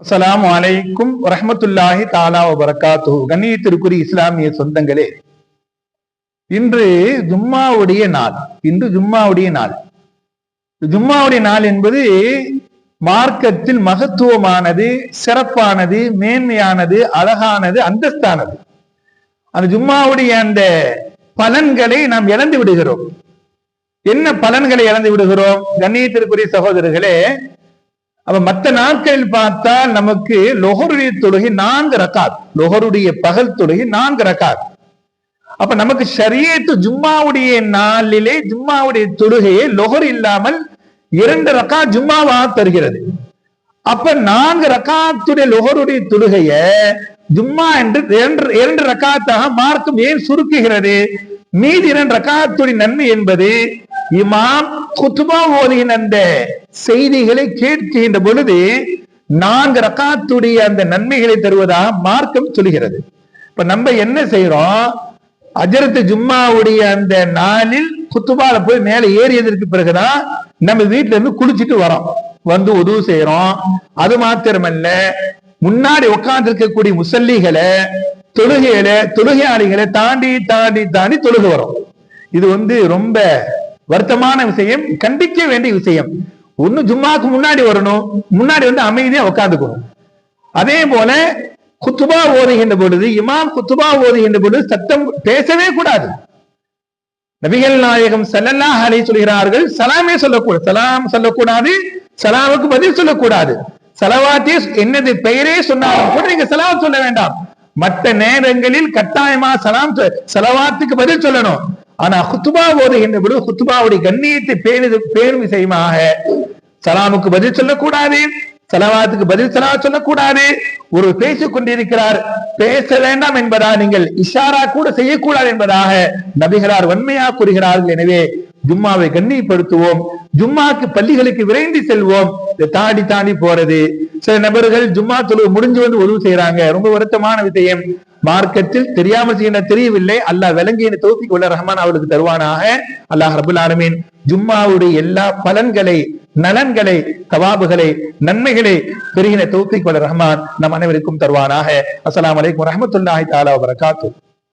அஸ்ஸலாமு அலைக்கும் வரஹ்மத்துல்லாஹி தஆலா வபரகாத்துஹு. கண்ணியத்திற்குரிய இஸ்லாமிய சொந்தங்களே, இன்று ஜும்மாவுடைய நாள். ஜும்மாவுடைய நாள் என்பது மார்க்கத்தில் மகத்துவமானது, சிறப்பானது, மேன்மையானது, அழகானது, அந்தஸ்தானது. அந்த ஜும்மாவுடைய அந்த பலன்களை நாம் இழந்து விடுகிறோம். என்ன பலன்களை இழந்து விடுகிறோம்? கண்ணியத்திற்குரிய சகோதரர்களே, அப்ப மற்ற நாட்களில் பார்த்தால் நமக்கு லொஹருடைய தொழுகை 4 ரக்காத், லொஹருடைய பகல் தொழுகை 4 ரக்காத். அப்ப நமக்கு ஷரியத்து ஜும்மாவுடைய நாளிலே ஜும்மாவுடைய தொழுகையை லொஹர் இல்லாமல் 2 ரக்காத் ஜும்மாவா தருகிறது. அப்ப 4 ரக்காத்துடைய லொஹருடைய தொழுகைய ஜும்மா என்று 2 ரக்காத்தாக மார்க்கம் ஏன் சுருக்குகிறது? மீதி 2 ரக்காத்துடைய நன்மை என்பது இமாம் குத்பா ஓதுகின்ற அந்த செய்திகளை கேட்கின்ற பொழுது 4 ரக்காத்துடைய அந்த நன்மைகளை தருவதாக மார்க்கம் சொல்கிறது. இப்ப நம்ம என்ன செய்யறோம்? அஜரத்து ஜும்மாவுடைய அந்த நாளில் குத்துபால போய் மேல ஏறியதற்கு பிறகுதான் நம்ம வீட்டுல இருந்து குளிச்சுட்டு வரோம், வந்து உதவு செய்யறோம். அது மாத்திரமல்ல, முன்னாடி உட்கார்ந்து இருக்கக்கூடிய முசல்லிகளை தொழுகையாளிகளை தாண்டி தாண்டி தாண்டி தொழுக வரும். இது ரொம்ப வருத்தமான விஷயம், கண்டிக்க வேண்டிய விஷயம். ஒண்ணு ஜும்மாக்கு முன்னாடி வரணும், முன்னாடி அமைதியா உட்காந்துக்கணும். அதே போல குத்துபா ஓதுகின்ற பொழுது, இமாம் குத்துபா ஓதுகின்ற பொழுது சத்தம் பேசவே கூடாது. நபிகள் நாயகம் ஸல்லல்லாஹு அலைஹி சொல்கிறார்கள், சலாமே சொல்லக்கூடாது, சலாம் சொல்லக்கூடாது, சலாமுக்கு பதில் சொல்லக்கூடாது. சலவாத்தே என்னது பெயரே சொன்னாலும் கூட நீங்க சலாத் சொல்ல வேண்டாம். மற்ற நேரங்களில் கட்டாயமா சலவாத்துக்கு பதில் சொல்லணும். ஆனா குத்துபா ஓதுகின்ற பொழுது குத்துபாவுடைய கண்ணியத்தை பேணும் விஷயமாக சலாமுக்கு பதில் சொல்லக்கூடாது, சலவாத்துக்கு பதில் சலாத் சொல்லக்கூடாது. ஒரு பேசிக் கொண்டிருக்கிறார், பேச வேண்டாம் என்பதா நீங்கள் இஷாரா கூட செய்யக்கூடாது என்பதாக நபிகளார் வன்மையா கூறுகிறார்கள். எனவே ஜும்மாவை கண்ணியப்படுத்துவோம், ஜும்மாக்கு பள்ளிகளுக்கு விரைந்து செல்வோம். தாண்டி தாண்டி போறது, சில நபர்கள் ஜும்மா தொழுகை முடிஞ்சு வந்து உதவு செய்யறாங்க. ரொம்ப வருத்தமான விஷயம். மார்க்கத்தில் தெரியாமல் செய்ய தெரியவில்லை. அல்லாஹ் விளங்கிய தௌஃபீக் உள்ள ரஹ்மான் அவளுக்கு தருவானாக. அல்லாஹ் ரப்பல் ஆலமீன் ஜும்மாவுடைய எல்லா பலன்களை, நலன்களை, தவாபுகளை, நன்மைகளை பெருகின தௌஃபீக் உள்ள ரஹ்மான் நம் அனைவருக்கும் தருவானாக. அஸ்ஸலாமு அலைக்கும் வரஹ்மத்துல்லாஹி தஆலா வபரகாத்துஹு.